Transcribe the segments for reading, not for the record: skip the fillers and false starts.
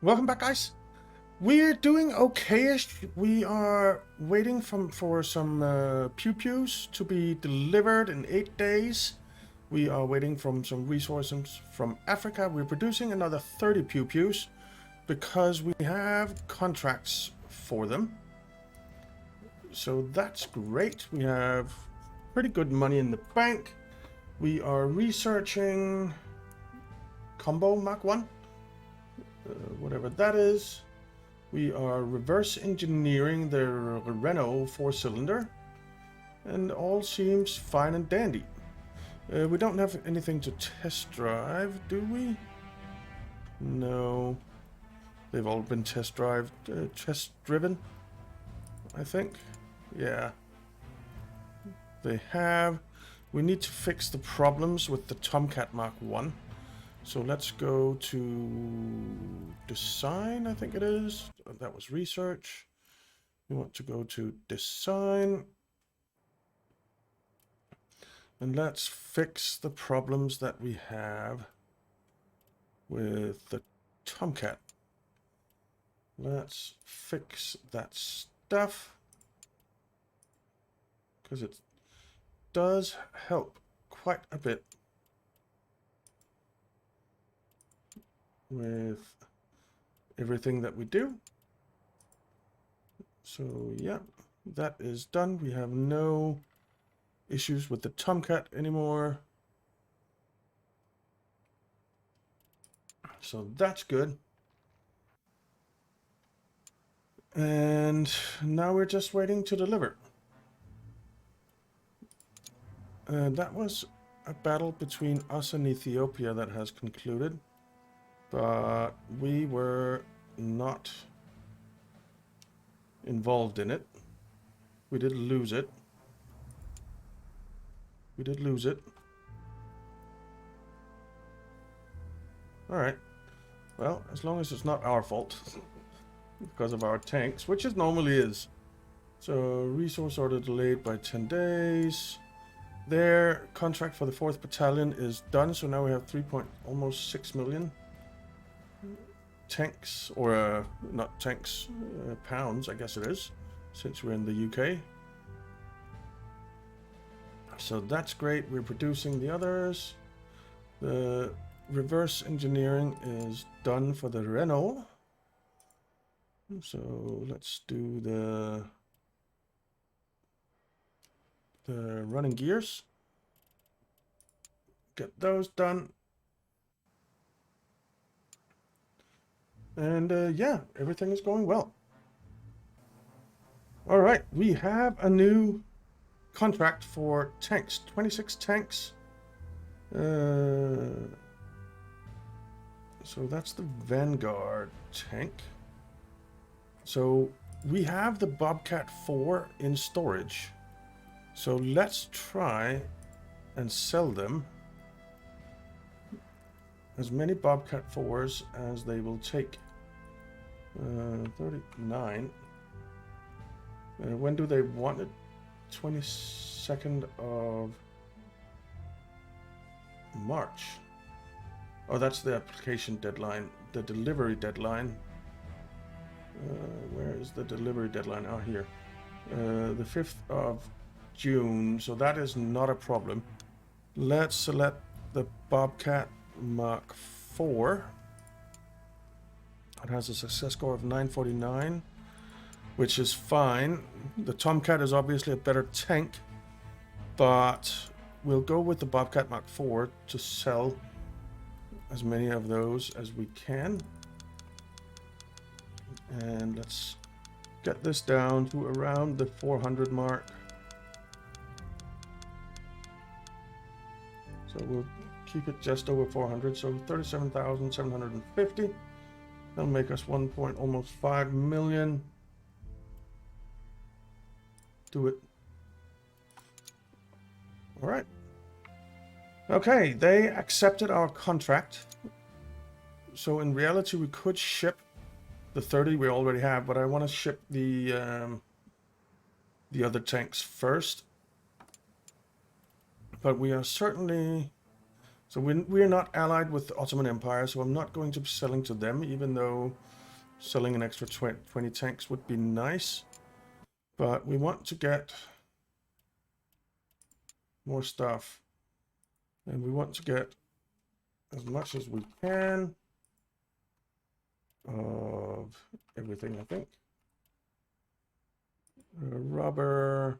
Welcome back, guys. We're doing okay-ish. We are waiting for some pew-pews to be delivered in 8 days. We are waiting for some resources from Africa. We're producing another 30 pew-pews because we have contracts for them. So that's great. We have pretty good money in the bank. We are researching combo Mark 1. Whatever that is. We are reverse engineering the Renault 4-cylinder, and all seems fine and dandy. We don't have anything to test drive, do we? No. They've all been test driven, I think. Yeah. They have. We need to fix the problems with the Tomcat Mark 1. So let's go to design, I think it is. That was research. We want to go to design. And let's fix the problems that we have with the Tomcat. Let's fix that stuff, because it does help quite a bit with everything that we do. So yeah, that is done. We have no issues with the Tomcat anymore. So that's good. And now we're just waiting to deliver. That was a battle between us and Ethiopia that has concluded. But we were not involved in it. We did lose it. We did lose it. Alright. Well, as long as it's not our fault. Because of our tanks, which it normally is. So, resource order delayed by 10 days. Their contract for the 4th Battalion is done, so now we have almost 6 million. Tanks, or not tanks, pounds, I guess it is, since we're in the UK. So that's great. We're producing the others. The reverse engineering is done for the Renault. So let's do the running gears. Get those done. And yeah, everything is going well. All right, we have a new contract for tanks, 26 tanks. So that's the Vanguard tank. So we have the BobCat 4 in storage. So let's try and sell them. As many BobCat 4s as they will take. 39. When do they want it? 22nd of March. Oh, that's the application deadline. The delivery deadline. Where is the delivery deadline? Oh, here. The 5th of June. So that is not a problem. Let's select the BobCat Mark 4. It has a success score of 949, which is fine. The Tomcat is obviously a better tank, but we'll go with the BobCat Mark 4 to sell as many of those as we can. And let's get this down to around the 400 mark. So we'll keep it just over 400, so 37,750. That'll make us almost 5 million. Do it. All right. Okay, they accepted our contract. So in reality, we could ship the 30 we already have, but I want to ship the other tanks first. But we are certainly So we're not allied with the Ottoman Empire, so I'm not going to be selling to them, even though selling an extra 20 tanks would be nice. But we want to get more stuff. And we want to get as much as we can of everything, I think. Rubber.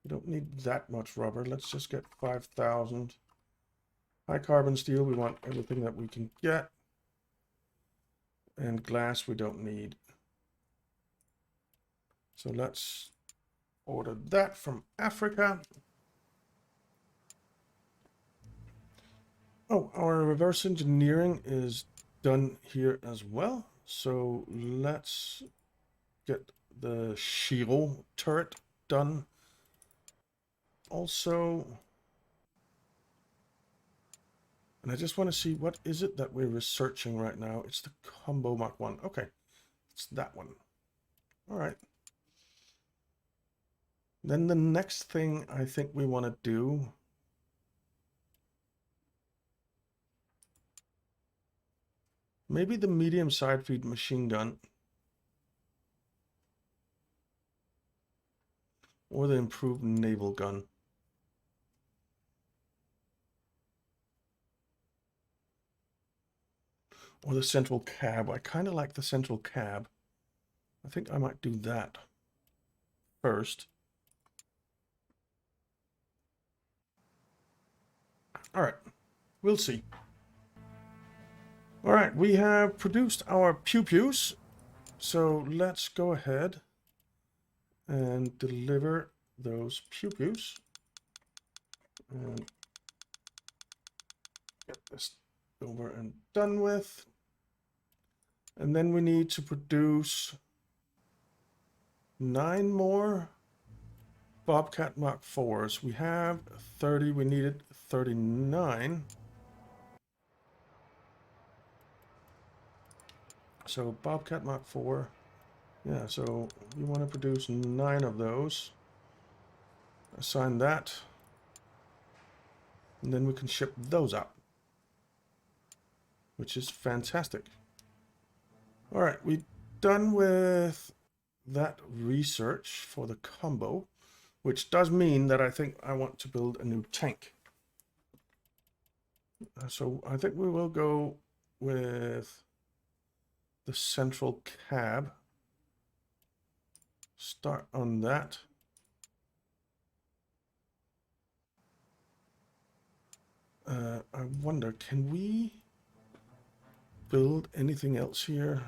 We don't need that much rubber. Let's just get 5,000. High carbon steel, we want everything that we can get. And glass we don't need. So let's order that from Africa. Oh, our reverse engineering is done here as well. So let's get the Shiro turret done. Also, and I just want to see what is it that we're researching right now. It's the Combo Mark 1. Okay, it's that one. All right. Then the next thing I think we want to do maybe the medium side feed machine gun or the improved naval gun. Or the central cab. I kind of like the central cab. I think I might do that first. All right, we'll see. All right, we have produced our pew-pews. So let's go ahead and deliver those pew-pews. And get this over and done with. And then we need to produce 9 more BobCat Mark 4s. We have 30, we needed 39. So BobCat Mark 4. Yeah, so we want to produce 9 of those. Assign that. And then we can ship those out. Which is fantastic. Alright, we're done with that research for the combo. Which does mean that I think I want to build a new tank. So I think we will go with the central cab. Start on that. I wonder, can we build anything else here?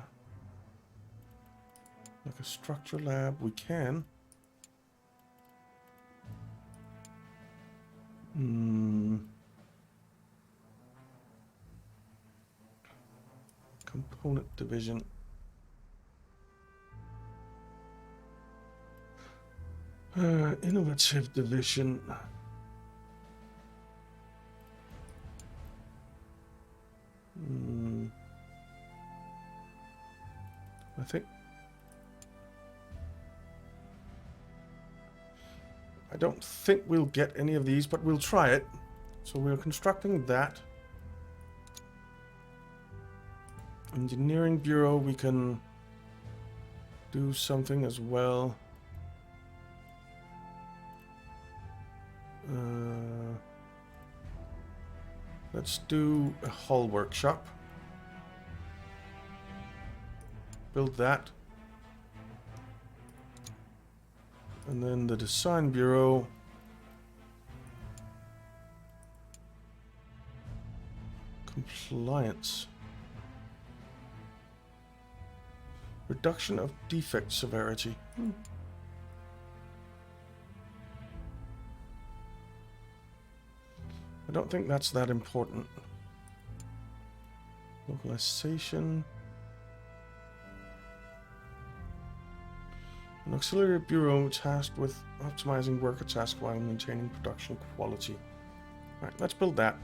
Like a structure lab? We can. Component division. Innovative division. I think I don't think we'll get any of these, but we'll try it. So we're constructing that. Engineering Bureau, we can do something as well. Let's do a hull workshop. Build that. And then the Design Bureau. Compliance. Reduction of defect severity. I don't think that's that important. Localization. An auxiliary bureau tasked with optimizing worker tasks while maintaining production quality. Alright, let's build that.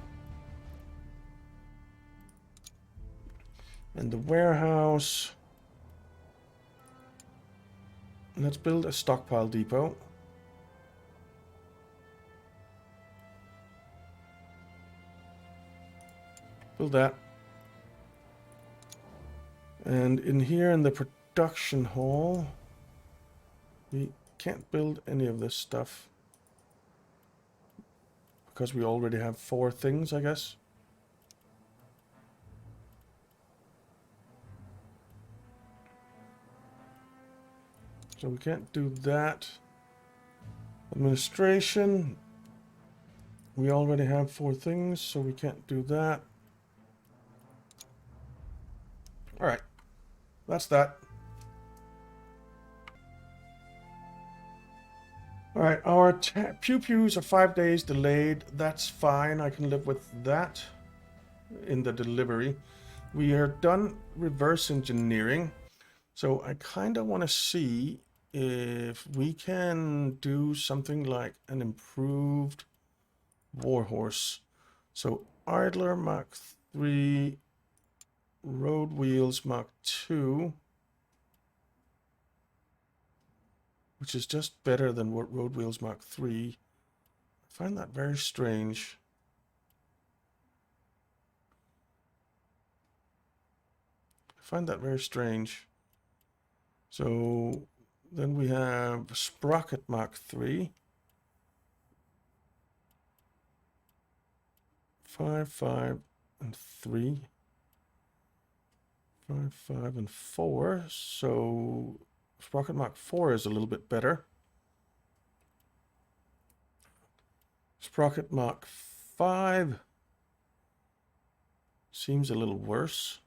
And the warehouse. Let's build a stockpile depot. Build that. And in here in the production hall, we can't build any of this stuff. Because we already have 4 things, I guess. So we can't do that. Administration. We already have 4 things, so we can't do that. Alright. That's that. Alright, our pew-pews are 5 days delayed. That's fine. I can live with that in the delivery. We are done reverse engineering. So I kind of want to see if we can do something like an improved warhorse. So Idler Mach 3, road wheels Mach 2, which is just better than what road wheels Mach 3. I find that very strange. So then we have Sprocket Mach 3. 5, 5, and 3. 5, 5, and 4. So Sprocket Mach 4 is a little bit better. Sprocket Mach 5 seems a little worse.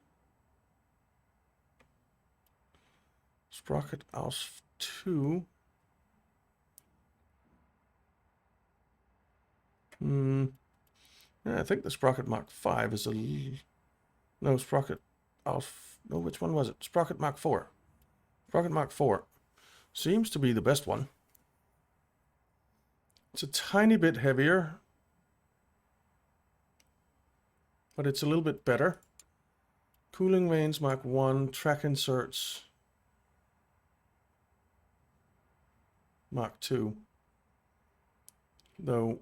Sprocket Aus 2. Yeah, I think the Sprocket Mach 5 is a little... No, Sprocket Aus... No, which one was it? Sprocket Mach 4. Sprocket Mach 4 seems to be the best one. It's a tiny bit heavier, but it's a little bit better. Cooling vanes Mach 1, track inserts Mach 2. Though...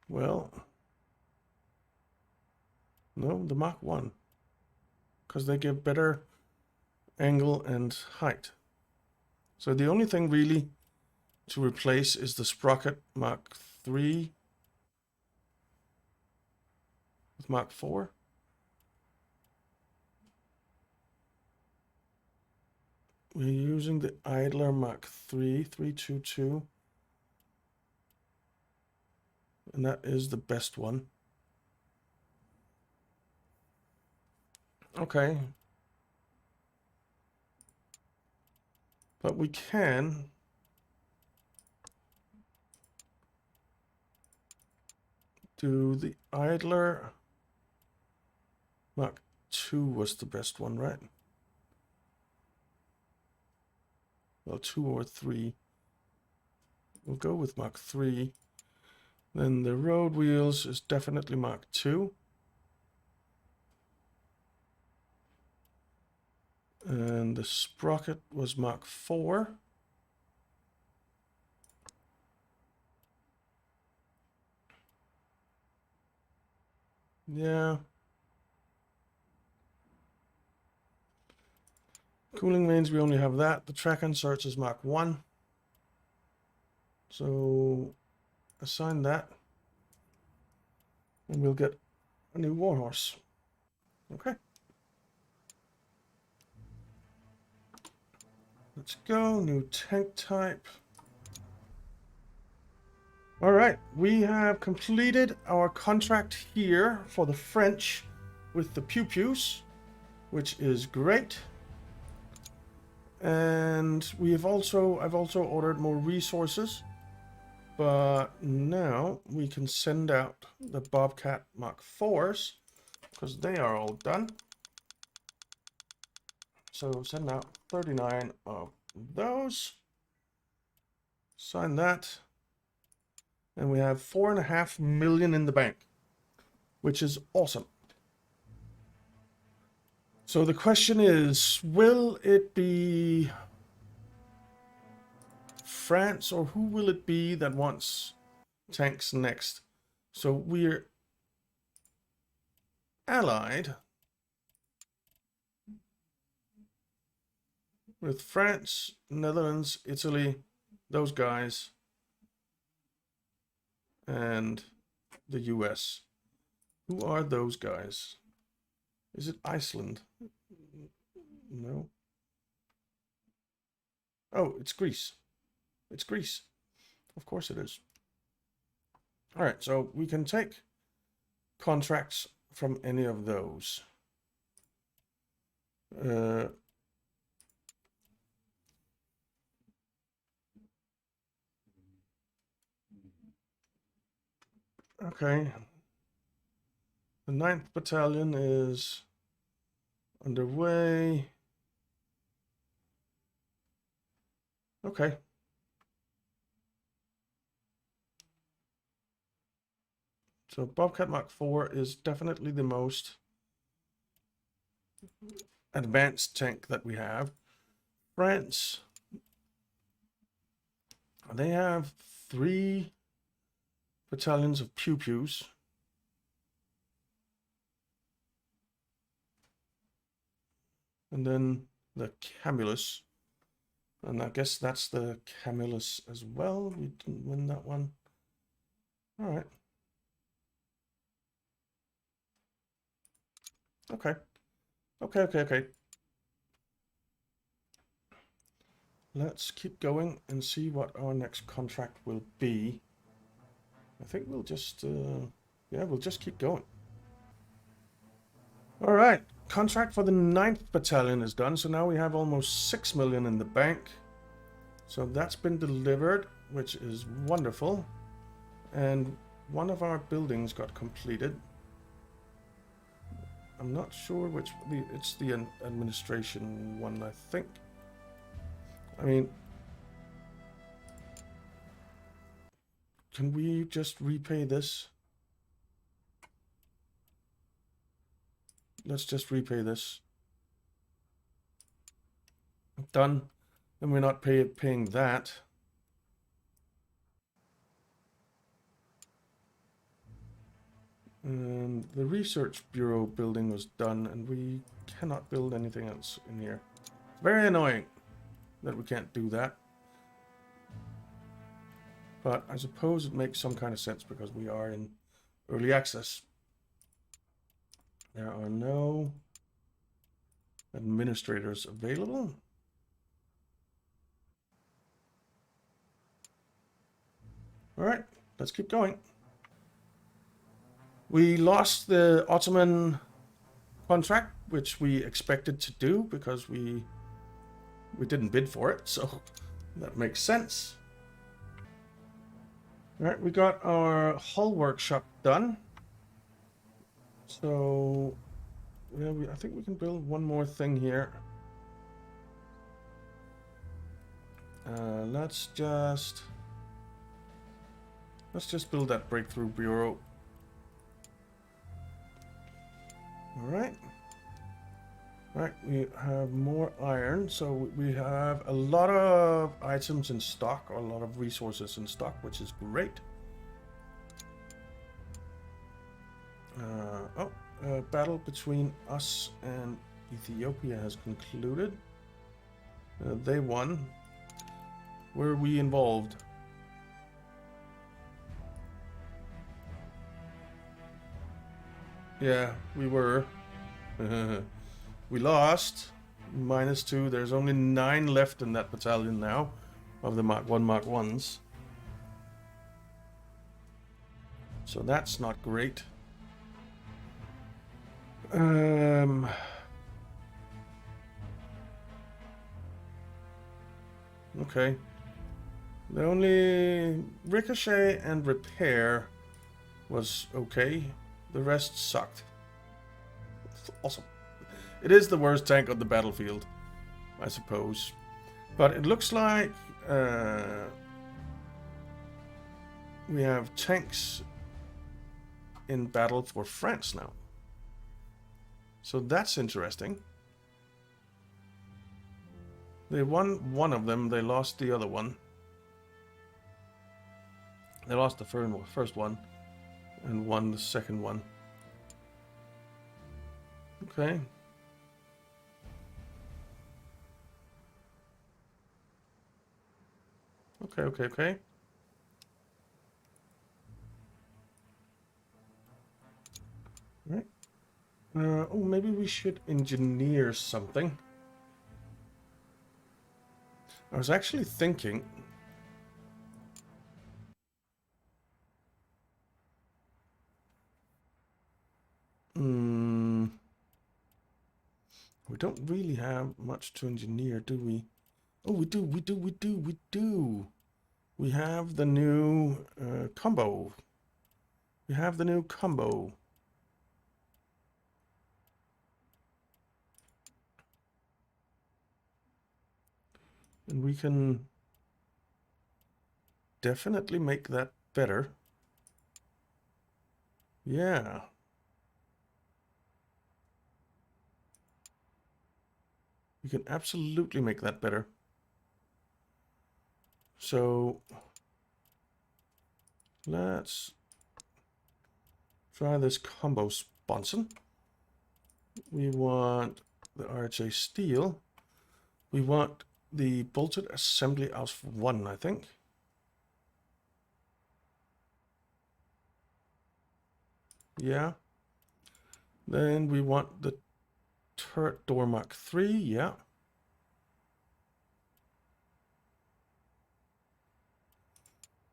Well... No, the Mach 1. Because they give better angle and height. So the only thing really to replace is the Sprocket Mach 3 with Mach 4. We're using the Idler Mach 3, 322. And that is the best one. Okay. But we can do the Idler Mach 2 was the best one, right? Well, 2 or 3. We'll go with Mach 3. Then the road wheels is definitely Mach 2. And the sprocket was Mach 4. Yeah. Cooling vanes, we only have that. The track inserts is Mach 1. So assign that. And we'll get a new warhorse. Okay. Let's go, new tank type. All right, we have completed our contract here for the French with the pew-pews, which is great. And I've also ordered more resources, but now we can send out the BobCat Mach 4s because they are all done. So send out 39 of those. Sign that. And we have 4.5 million in the bank, which is awesome. So the question is, will it be France, or who will it be that wants tanks next? So we're allied with France, Netherlands, Italy, those guys, and the US. Who are those guys? Is it Iceland? No. Oh, it's Greece. It's Greece. Of course it is. All right, so we can take contracts from any of those. Okay. The 9th Battalion is underway. Okay. So BobCat Mark 4 is definitely the most advanced tank that we have. France, they have 3 battalions of pew-pews. And then the Camulus. And I guess that's the Camulus as well. We didn't win that one. All right. Okay. Okay. Let's keep going and see what our next contract will be. I think we'll just, yeah, we'll just keep going. All right. Contract for the 9th Battalion is done. So now we have almost 6 million in the bank. So that's been delivered, which is wonderful. And one of our buildings got completed. I'm not sure which, it's the administration one, I think. I mean, can we just repay this? Let's just repay this. Done. Then we're not paying that. And the Research Bureau building was done, and we cannot build anything else in here. Very annoying that we can't do that. But I suppose it makes some kind of sense because we are in early access. There are no administrators available. All right, let's keep going. We lost the Ottoman contract, which we expected to do because we didn't bid for it, so that makes sense. All right, we got our hull workshop done. So, yeah, I think we can build one more thing here. Let's just build that breakthrough bureau. All right. All right, we have more iron, so we have a lot of items in stock, or a lot of resources in stock, which is great. Battle between us and Ethiopia has concluded. They won. Were we involved? Yeah, we were. We lost. -2. There's only 9 left in that battalion now of the Mark 1 Mark 1s. So that's not great. Okay. The only ricochet and repair was okay. The rest sucked. Awesome. It is the worst tank on the battlefield, I suppose. But it looks like we have tanks in battle for France now. So that's interesting. They won one of them, they lost the other one. They lost the first one and won the second one. Okay. Okay. Right. Oh, maybe we should engineer something. I was actually thinking... we don't really have much to engineer, do we? Oh, we do. We have the new combo. We have the new combo. And we can definitely make that better. Yeah. We can absolutely make that better. So let's try this combo sponson. We want the RHA steel. We want the bolted assembly out for 1, I think. Yeah. Then we want the turret door Mark 3. Yeah.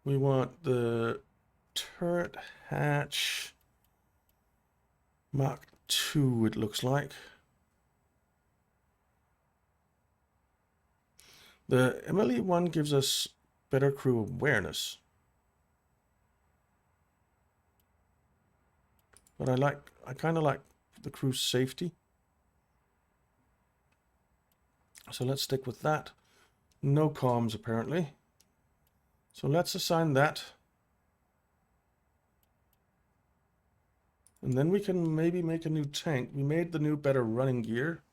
We want the turret hatch Mark 2, it looks like. The MLE1 gives us better crew awareness. But I kind of like the crew safety. So let's stick with that. No comms apparently. So let's assign that. And then we can maybe make a new tank. We made the new better running gear.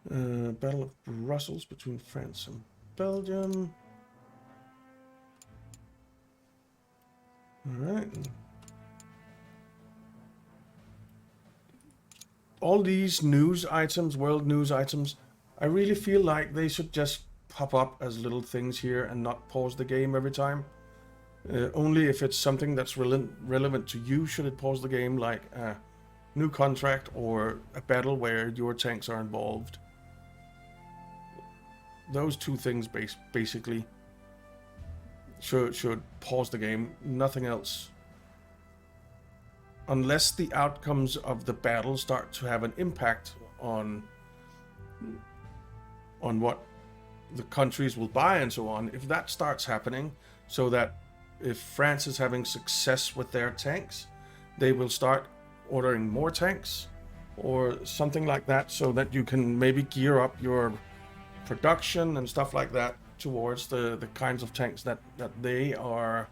Battle of Brussels between France and Belgium. Alright. All these news items, world news items, I really feel like they should just pop up as little things here and not pause the game every time. Only if it's something that's relevant to you should it pause the game, like a new contract or a battle where your tanks are involved. Those two things basically should pause the game. Nothing else. Unless the outcomes of the battle start to have an impact on what the countries will buy and so on. If that starts happening, so that if France is having success with their tanks, they will start ordering more tanks or something like that, so that you can maybe gear up your production and stuff like that towards the kinds of tanks that they are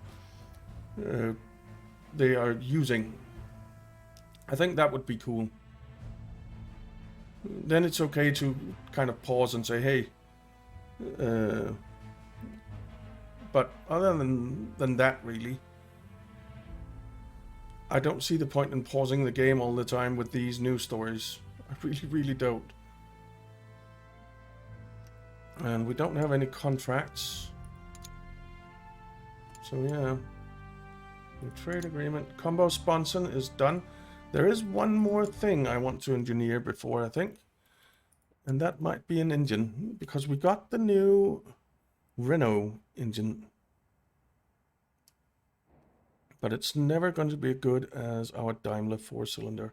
using. I think that would be cool. Then it's okay to kind of pause and say, hey, but other than that, really, I don't see the point in pausing the game all the time with these news stories. I really don't. And we don't have any contracts. So yeah. The trade agreement. Combo sponson is done. There is one more thing I want to engineer before, I think. And that might be an engine. Because we got the new Renault engine. But it's never going to be as good as our Daimler 4-cylinder.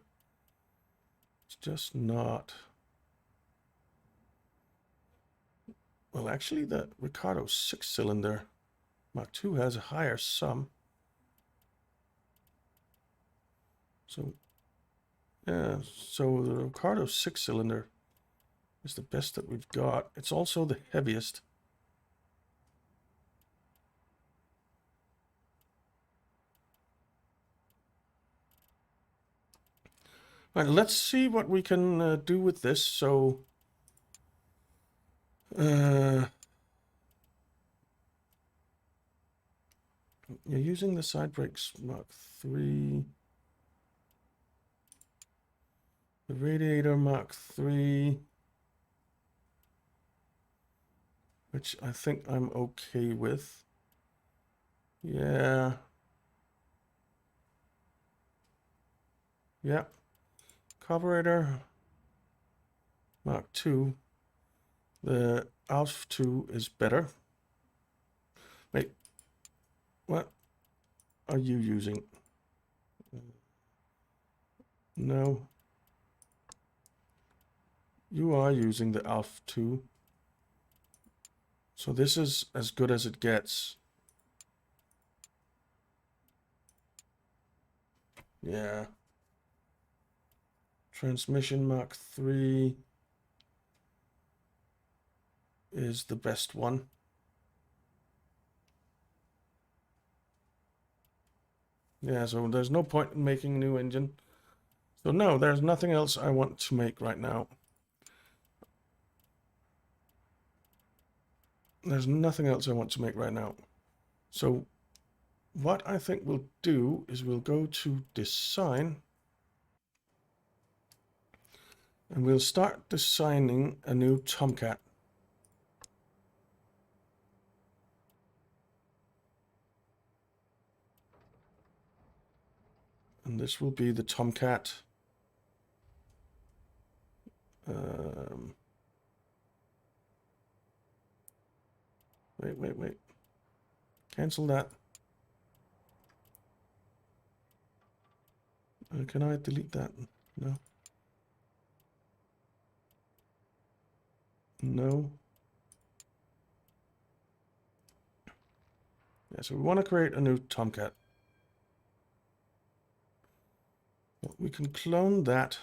It's just not. Well, actually, the Ricardo 6-cylinder Mark II has a higher sum. So, yeah, so the Ricardo 6-cylinder is the best that we've got. It's also the heaviest. All right, let's see what we can do with this. So, You're using the side brakes Mark 3. The radiator Mark 3. Which I think I'm okay with. Yeah. Yeah. Carburetor Mark 2. The ALF 2 is better. Wait. What are you using? No. You are using the ALF 2. So this is as good as it gets. Yeah. Transmission Mark 3 is the best one. Yeah, so there's no point in making a new engine. So no, there's nothing else I want to make right now. There's nothing else I want to make right now. So what I think we'll do is we'll go to design. And we'll start designing a new Tomcat. And this will be the Tomcat. Wait. Cancel that. Can I delete that? No. No. Yeah, so we want to create a new Tomcat. Well, we can clone that.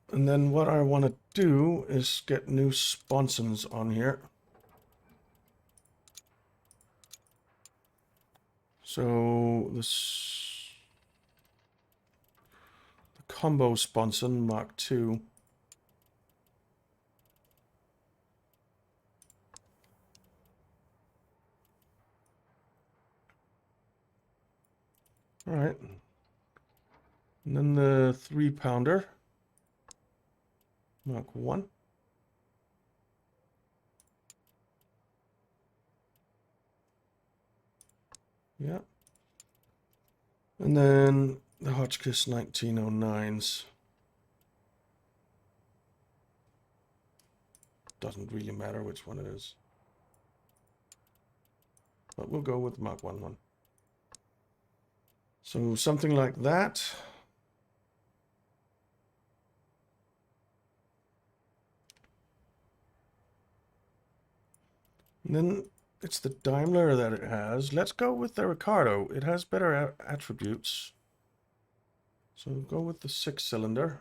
And then what I want to do is get new sponsons on here. So the combo sponson Mark II. All right. And then the 3-pounder Mark I. Yeah. And then the Hotchkiss 1909s. Doesn't really matter which one it is. But we'll go with Mark I one. So something like that. And then it's the Daimler that it has. Let's go with the Ricardo. It has better attributes. So we'll go with the 6-cylinder.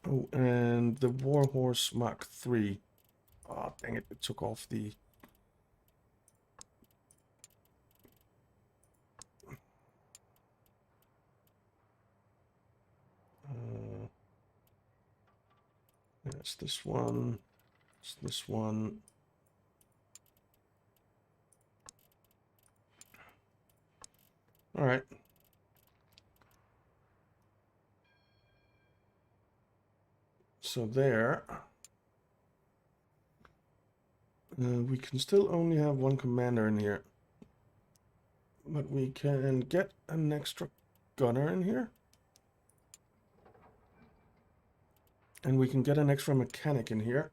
Oh, and the Warhorse Mark III. Oh, dang it. It took off the... yeah, it's this one. It's this one. All right. So there. We can still only have one commander in here. But we can get an extra gunner in here. And we can get an extra mechanic in here.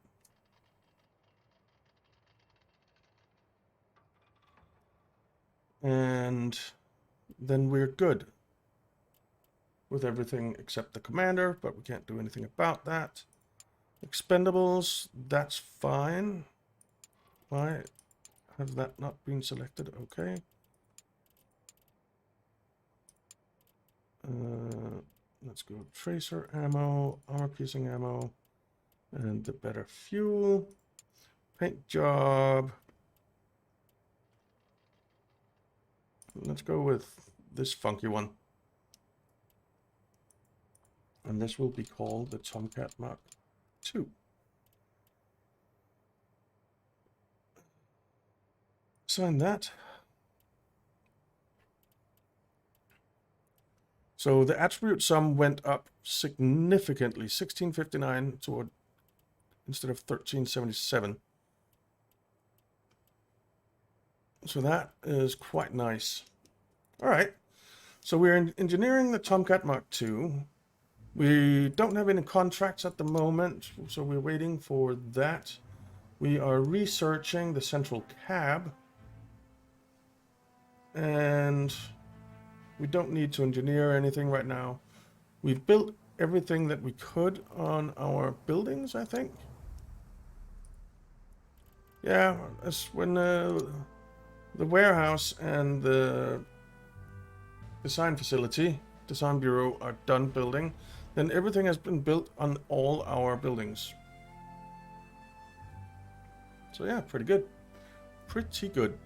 And then we're good with everything except the commander, but we can't do anything about that. Expendables, that's fine. Why have that not been selected? Okay. Let's go tracer ammo, armor piercing ammo, and the better fuel. Paint job. Let's go with this funky one. And this will be called the Tomcat Mark II. Sign that. So the attribute sum went up significantly, 1659 instead of 1377. So that is quite nice. All right. So we're engineering the Tomcat Mark II. We don't have any contracts at the moment, so we're waiting for that. We are researching the central cab. And we don't need to engineer anything right now. We've built everything that we could on our buildings, I think. Yeah, as when the warehouse and the design bureau are done building, then everything has been built on all our buildings. So yeah, pretty good. Pretty good.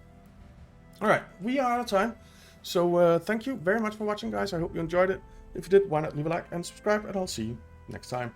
Alright, we are out of time. So thank you very much for watching, guys. I hope you enjoyed it. If you did, why not leave a like and subscribe, and I'll see you next time.